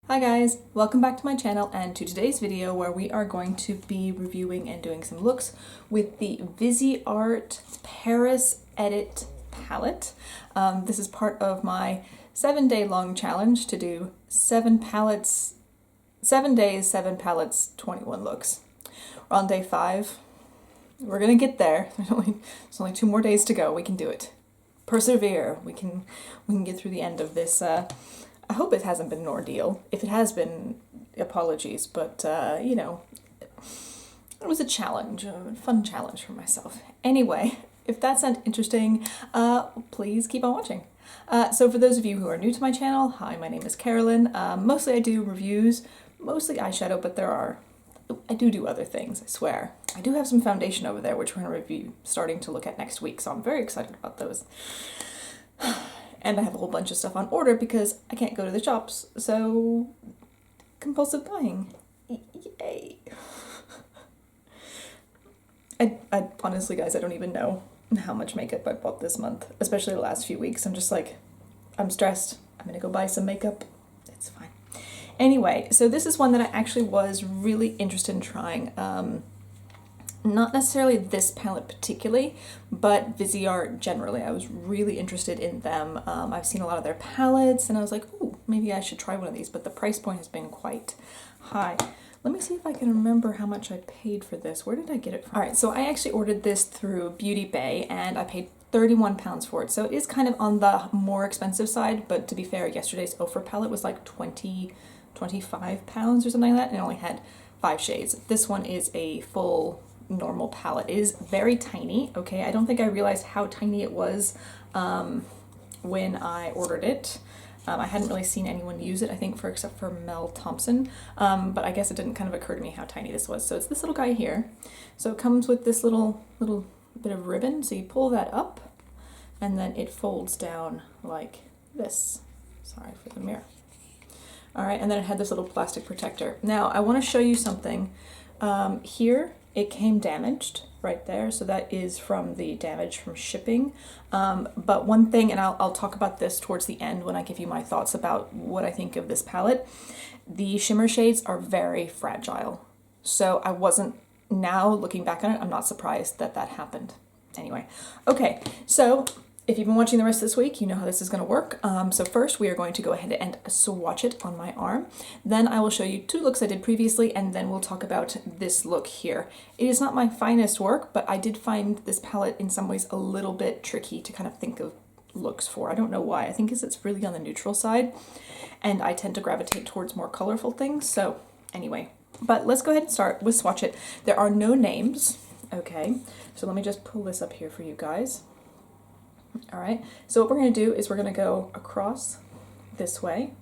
Hi guys, welcome back to my channel and to today's video where we are going to be reviewing and doing some looks with the VISEART Paris Edit Palette. This is part of my 7-day long challenge to do 7 days, 7 palettes, 21 looks. We're on day 5. We're gonna get there. There's only 2 more days to go. We can do it. Persevere. We can get through the end of this. I hope it hasn't been an ordeal. If it has been, apologies, but you know, it was a challenge, a fun challenge for myself. Anyway, if that sounds interesting, please keep on watching. So for those of you who are new to my channel, hi, my name is Carolyn. Mostly I do reviews, mostly eyeshadow, but I do other things, I swear. I do have some foundation over there, which we're going to review, starting to look at next week, so I'm very excited about those. And I have a whole bunch of stuff on order because I can't go to the shops, so compulsive buying. Yay! I honestly, guys, I don't even know how much makeup I bought this month, especially the last few weeks. I'm just like, I'm stressed. I'm gonna go buy some makeup. It's fine. Anyway, so this is one that I actually was really interested in trying. Not necessarily this palette particularly, but VISEART generally. I was really interested in them. I've seen a lot of their palettes and I was like, ooh, maybe I should try one of these, but the price point has been quite high. Let me see if I can remember how much I paid for this. Where did I get it from? All right, so I actually ordered this through Beauty Bay and I paid £31 for it. So it is kind of on the more expensive side, but to be fair, yesterday's Ofra palette was like £25 or something like that, and it only had 5 shades. This one is a full normal palette. It is very tiny, okay? I don't think I realized how tiny it was when I ordered it. I hadn't really seen anyone use it, I think, except for Mel Thompson, but I guess it didn't kind of occur to me how tiny this was. So it's this little guy here. So it comes with this little bit of ribbon, so you pull that up, and then it folds down like this. Sorry for the mirror. All right, and then it had this little plastic protector. Now, I want to show you something. Here, it came damaged right there, so that is from the damage from shipping. But one thing, and I'll talk about this towards the end when I give you my thoughts about what I think of this palette, the shimmer shades are very fragile. So I wasn't, now looking back on it, I'm not surprised that that happened. Anyway, okay, so if you've been watching the rest of this week, you know how this is going to work. So first we are going to go ahead and swatch it on my arm. Then I will show you 2 looks I did previously, and then we'll talk about this look here. It is not my finest work, but I did find this palette in some ways a little bit tricky to kind of think of looks for. I don't know why. I think it's really on the neutral side, and I tend to gravitate towards more colorful things. So anyway, but let's go ahead and start with swatch it. There are no names, okay? So let me just pull this up here for you guys. All right, so what we're going to do is we're going to go across this way,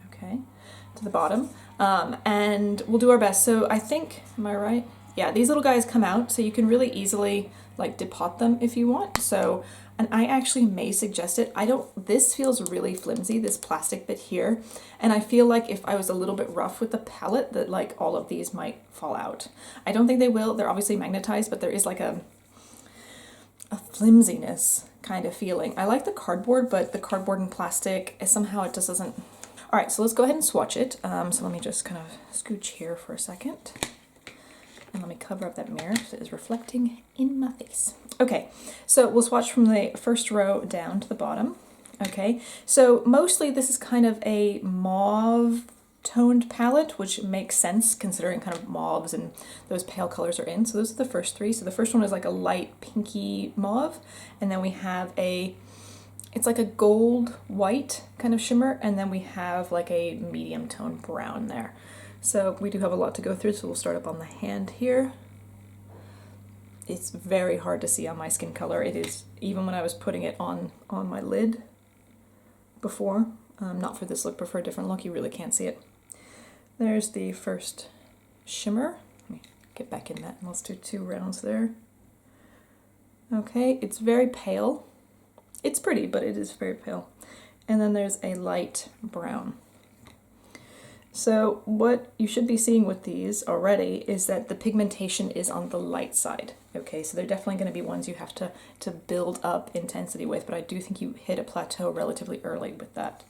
okay, to the bottom, and we'll do our best. So I think, am I right? Yeah, these little guys come out, so you can really easily like depot them if you want. So, and I actually may suggest it. This feels really flimsy, this plastic bit here, and I feel like if I was a little bit rough with the palette that like all of these might fall out. I don't think they will. They're obviously magnetized, but there is like a flimsiness kind of feeling. I like the cardboard, but the cardboard and plastic, somehow it just doesn't. All right, so let's go ahead and swatch it. So let me just kind of scooch here for a second. And let me cover up that mirror so it is reflecting in my face. Okay, so we'll swatch from the first row down to the bottom. Okay, so mostly this is kind of a mauve toned palette, which makes sense considering kind of mauves and those pale colors are in. So those are the first 3. So the first one is like a light pinky mauve, and then we have it's like a gold white kind of shimmer, and then we have like a medium tone brown there. So we do have a lot to go through, so we'll start up on the hand here. It's very hard to see on my skin color. It is, even when I was putting it on my lid before, not for this look, but for a different look, you really can't see it. There's the first shimmer. Let me get back in that and let's do 2 rounds there. Okay, it's very pale. It's pretty, but it is very pale. And then there's a light brown. So what you should be seeing with these already is that the pigmentation is on the light side. Okay, so they're definitely going to be ones you have to build up intensity with, but I do think you hit a plateau relatively early with that.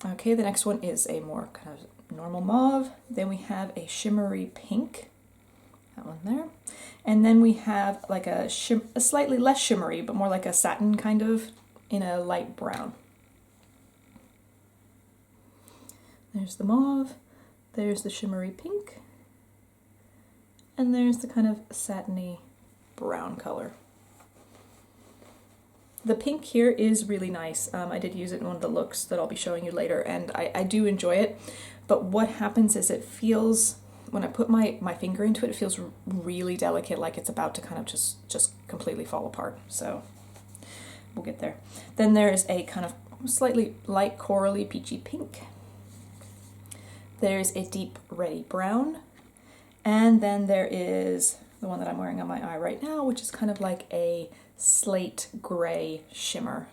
Okay, the next one is a more kind of normal mauve. Then we have a shimmery pink, that one there. And then we have like a slightly less shimmery, but more like a satin kind of in a light brown. There's the mauve, there's the shimmery pink, and there's the kind of satiny brown color. The pink here is really nice. I did use it in one of the looks that I'll be showing you later, and I do enjoy it. But what happens is it feels, when I put my finger into it, it feels really delicate, like it's about to kind of just completely fall apart. So we'll get there. Then there's a kind of slightly light corally peachy pink. There's a deep reddy brown. And then there is the one that I'm wearing on my eye right now, which is kind of like a slate gray shimmer.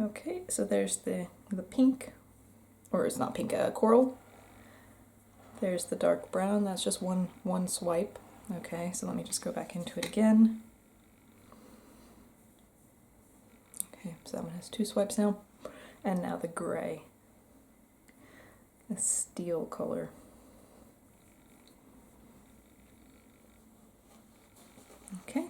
Okay, so there's the pink, or it's not pink, coral. There's the dark brown, that's just one swipe. Okay, so let me just go back into it again. Okay, so that one has 2 swipes now. And now the gray, the steel color. Okay.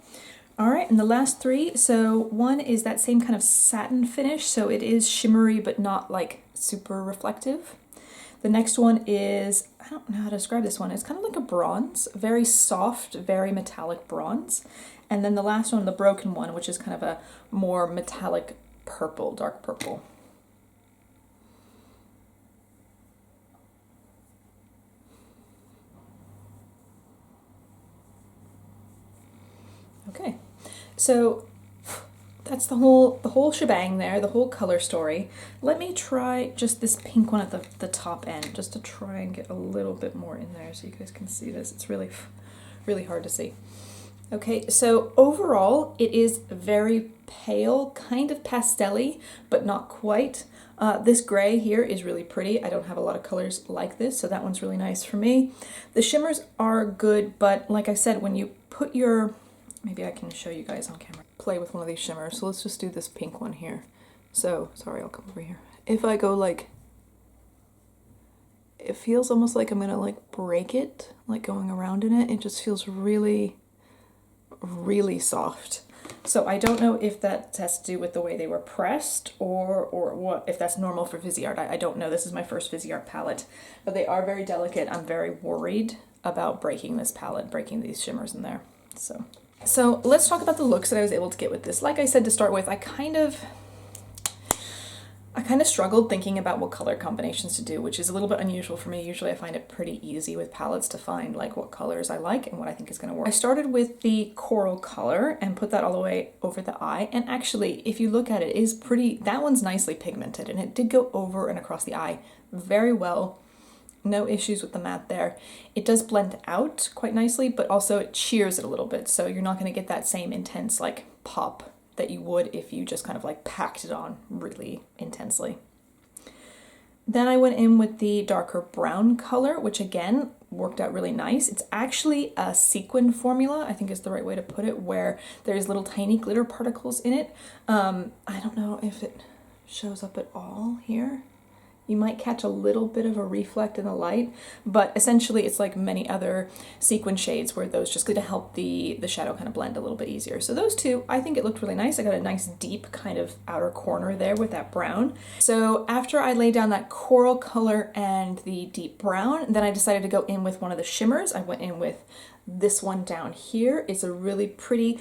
All right, and the last 3, so one is that same kind of satin finish, so it is shimmery but not like super reflective. The next one is, I don't know how to describe this one, it's kind of like a bronze, very soft, very metallic bronze. And then the last one, the broken one, which is kind of a more metallic purple, dark purple. Okay. So that's the whole shebang there, the whole color story. Let me try just this pink one at the top end, just to try and get a little bit more in there so you guys can see this. It's really, really hard to see. Okay, so overall it is very pale, kind of pastel-y, but not quite. This gray here is really pretty. I don't have a lot of colors like this, so that one's really nice for me. The shimmers are good, but like I said, when you put your, maybe I can show you guys on camera, play with one of these shimmers. So let's just do this pink one here. So, sorry, I'll come over here. If I go like, it feels almost like I'm gonna like break it, like going around in it. It just feels really, really soft. So I don't know if that has to do with the way they were pressed or what, if that's normal for VISEART. I don't know. This is my first VISEART palette, but they are very delicate. I'm very worried about breaking this palette, breaking these shimmers in there. So let's talk about the looks that I was able to get with this. Like I said to start with, I kind of struggled thinking about what color combinations to do, which is a little bit unusual for me. Usually I find it pretty easy with palettes to find like what colors I like and what I think is going to work. I started with the coral color and put that all the way over the eye. And actually, if you look at it, it is pretty, that one's nicely pigmented and it did go over and across the eye very well. No issues with the matte there. It does blend out quite nicely, but also it shears it a little bit. So you're not going to get that same intense like pop that you would if you just kind of like packed it on really intensely. Then I went in with the darker brown color, which again worked out really nice. It's actually a sequin formula, I think is the right way to put it, where there's little tiny glitter particles in it. I don't know if it shows up at all here. You might catch a little bit of a reflect in the light, but essentially it's like many other sequin shades where those just go to help the shadow kind of blend a little bit easier. So those two, I think it looked really nice. I got a nice deep kind of outer corner there with that brown. So after I laid down that coral color and the deep brown, then I decided to go in with one of the shimmers. I went in with this one down here. It's a really pretty,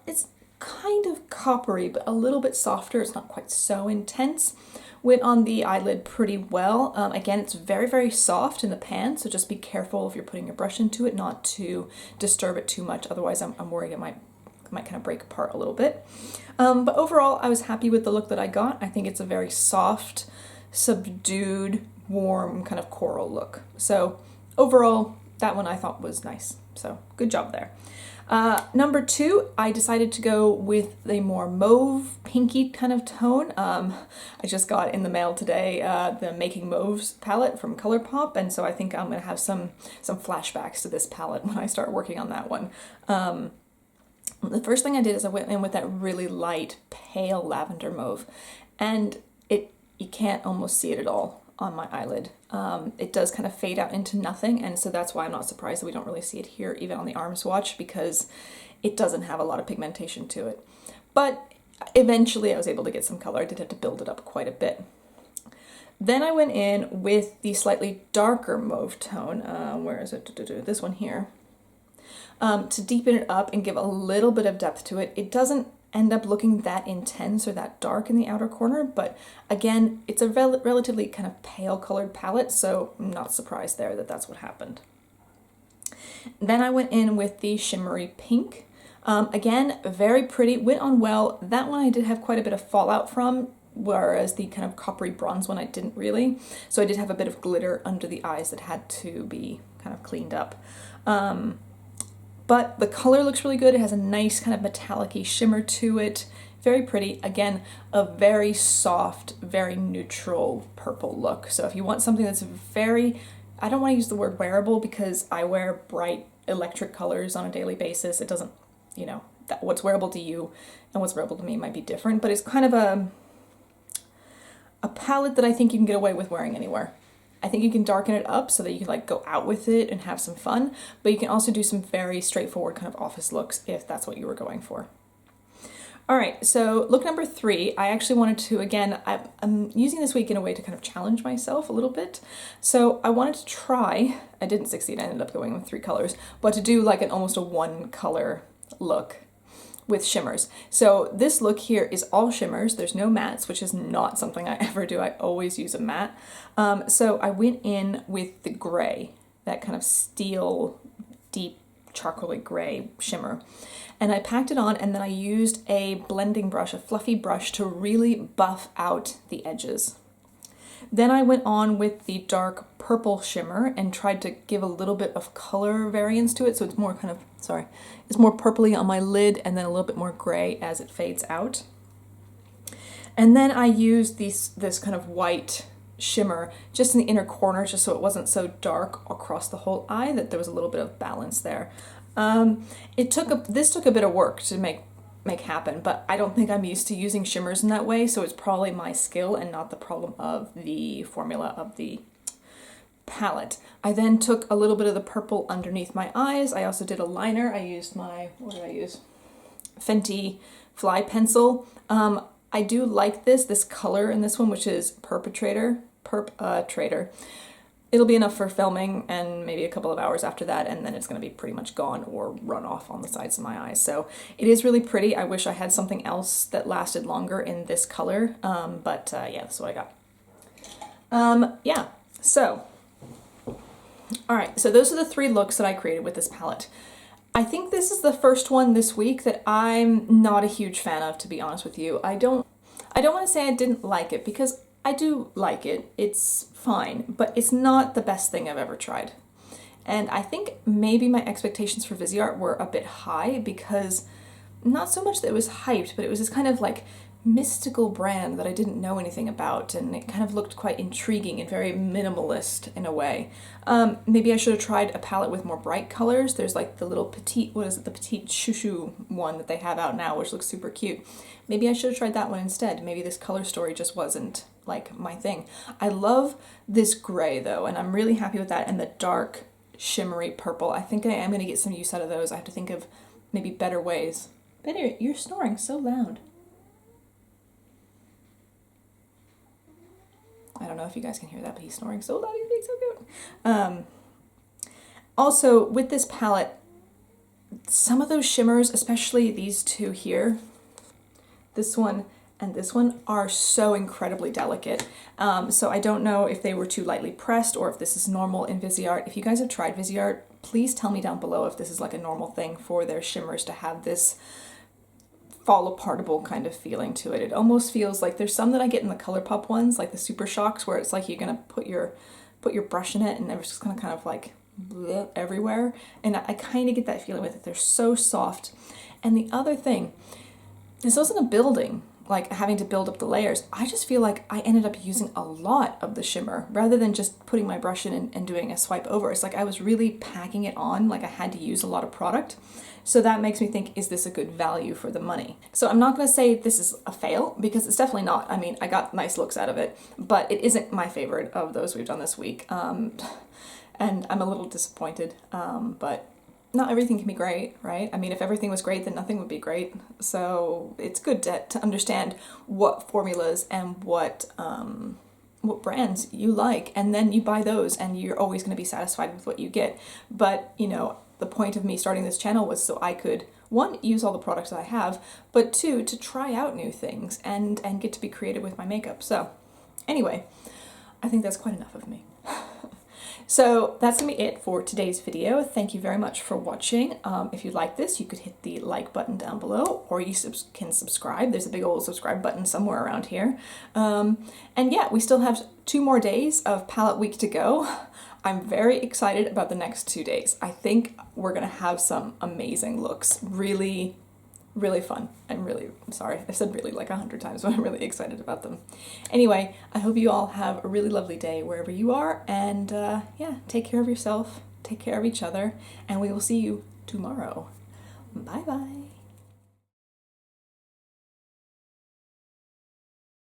it's kind of coppery, but a little bit softer. It's not quite so intense. Went on the eyelid pretty well. Again, it's very, very soft in the pan, so just be careful if you're putting your brush into it not to disturb it too much. Otherwise, I'm worried it might kind of break apart a little bit. But overall, I was happy with the look that I got. I think it's a very soft, subdued, warm kind of coral look. So overall, that one I thought was nice. So good job there. Number 2, I decided to go with a more mauve, pinky kind of tone. I just got in the mail today the Making Mauves palette from Colourpop, and so I think I'm going to have some flashbacks to this palette when I start working on that one. The first thing I did is I went in with that really light, pale lavender mauve, and you can't almost see it at all on my eyelid. It does kind of fade out into nothing, and so that's why I'm not surprised that we don't really see it here, even on the arm swatch, because it doesn't have a lot of pigmentation to it. But eventually I was able to get some color. I did have to build it up quite a bit. Then I went in with the slightly darker mauve tone, where is it? This one here, to deepen it up and give a little bit of depth to it. It doesn't end up looking that intense or that dark in the outer corner, but again, it's a relatively kind of pale colored palette, so I'm not surprised there that that's what happened. Then I went in with the shimmery pink. Again, very pretty, went on well. That one I did have quite a bit of fallout from, whereas the kind of coppery bronze one I didn't really. So I did have a bit of glitter under the eyes that had to be kind of cleaned up. But the color looks really good. It has a nice kind of metallic-y shimmer to it. Very pretty. Again, a very soft, very neutral purple look. So if you want something that's very, I don't want to use the word wearable because I wear bright electric colors on a daily basis. It doesn't, you know, what's wearable to you and what's wearable to me might be different, but it's kind of a palette that I think you can get away with wearing anywhere. I think you can darken it up so that you can like go out with it and have some fun, but you can also do some very straightforward kind of office looks if that's what you were going for. All right, so look number 3, I actually wanted to, again, I'm using this week in a way to kind of challenge myself a little bit. So I wanted to try, I didn't succeed, I ended up going with 3 colors, but to do like almost a 1 color look with shimmers. So this look here is all shimmers. There's no mattes, which is not something I ever do. I always use a matte. So I went in with the gray, that kind of steel, deep charcoaly gray shimmer. And I packed it on, and then I used a blending brush, a fluffy brush, to really buff out the edges. Then I went on with the dark purple shimmer and tried to give a little bit of color variance to it, so it's more kind of, it's more purpley on my lid and then a little bit more gray as it fades out. And then I used this kind of white shimmer just in the inner corner, just so it wasn't so dark across the whole eye, that there was a little bit of balance there. This took a bit of work to make happen, but I don't think I'm used to using shimmers in that way, so it's probably my skill and not the problem of the formula of the palette. I then took a little bit of the purple underneath my eyes. I also did a liner. I used my, what did I use? Fenty Flypencil. I do like this color in this one, which is Purp-a-trader. It'll be enough for filming and maybe a couple of hours after that, and then it's going to be pretty much gone or run off on the sides of my eyes. So it is really pretty. I wish I had something else that lasted longer in this color, but yeah, that's what I got. Yeah, so, all right, so those are the 3 looks that I created with this palette. I think this is the first one this week that I'm not a huge fan of, to be honest with you. I don't want to say I didn't like it, because I do like it, it's fine, but it's not the best thing I've ever tried. And I think maybe my expectations for VISEART were a bit high, because not so much that it was hyped, but it was this kind of like mystical brand that I didn't know anything about, and it kind of looked quite intriguing and very minimalist in a way. Maybe I should have tried a palette with more bright colors. There's like the little petite, what is it, the petite shoo one that they have out now, which looks super cute. Maybe I should have tried that one instead. Maybe this color story just wasn't like my thing. I love this gray though, and I'm really happy with that, and the dark shimmery purple. I think I am going to get some use out of those. I have to think of maybe better ways. Betty, you're snoring so loud. I don't know if you guys can hear that, but he's snoring so loud, he's being so cute. Also, with this palette, some of those shimmers, especially these 2 here, this one and this one, are so incredibly delicate. So I don't know if they were too lightly pressed or if this is normal in VISEART. If you guys have tried VISEART, please tell me down below if this is like a normal thing for their shimmers to have this fall apartable kind of feeling to it. It almost feels like there's some that I get in the Colourpop ones, like the Super Shocks, where it's like you're gonna put your brush in it and it's just gonna kind of like bleh everywhere. And I kind of get that feeling with it. They're so soft. And the other thing, this wasn't a building. like having to build up the layers, I just feel like I ended up using a lot of the shimmer rather than just putting my brush in and doing a swipe over. It's like I was really packing it on, like I had to use a lot of product. So that makes me think, is this a good value for the money? So I'm not going to say this is a fail, because it's definitely not. I mean, I got nice looks out of it, but it isn't my favorite of those we've done this week. And I'm a little disappointed, but not everything can be great, right? I mean, if everything was great, then nothing would be great. So it's good to understand what formulas and what brands you like, and then you buy those, and you're always going to be satisfied with what you get. But, you know, the point of me starting this channel was so I could, one, use all the products that I have, but two, to try out new things and get to be creative with my makeup. So anyway, I think that's quite enough of me. So that's gonna be it for today's video. Thank you very much for watching. If you like this, you could hit the like button down below, or you can subscribe. There's a big old subscribe button somewhere around here. And yeah, we still have 2 more days of palette week to go. I'm very excited about the next 2 days. I think we're gonna have some amazing looks. Really, really fun. I'm sorry, I've said really like 100 times, but I'm really excited about them. Anyway, I hope you all have a really lovely day wherever you are, and yeah, take care of yourself, take care of each other, and we will see you tomorrow. Bye bye.